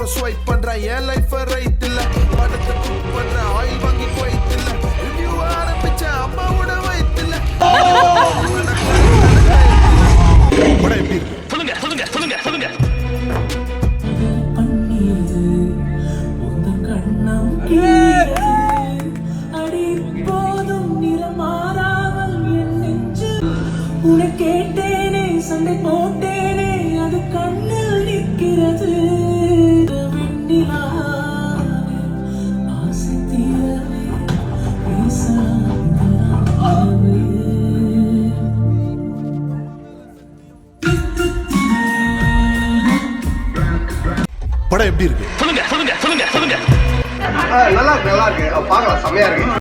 பக்கம் ஸ்வைப் பண்றேன் என் life right இல்ல படத்தை குக் பண்றேன் ஆயில் வாங்கி குவைத் இல்ல ரிவ்யூ ஆரம்பிச்ச அம்மாவோட வயித்து இல்ல படம் எப்படி இருக்கு சொல்லுங்க சொல்லுங்க சொல்லுங்க சொல்லுங்க உன்னை கேட்டேனே சண்டை போட்டேனே அது கண்ணில் நிற்கிறது ஆசை தீரவே படம் எப்படி இருக்கு சொல்லுங்க சொல்லுங்க சொல்லுங்க சொல்லுங்க நல்லா இருக்கு பார்க்கலாம், செம்மையா இருக்கு.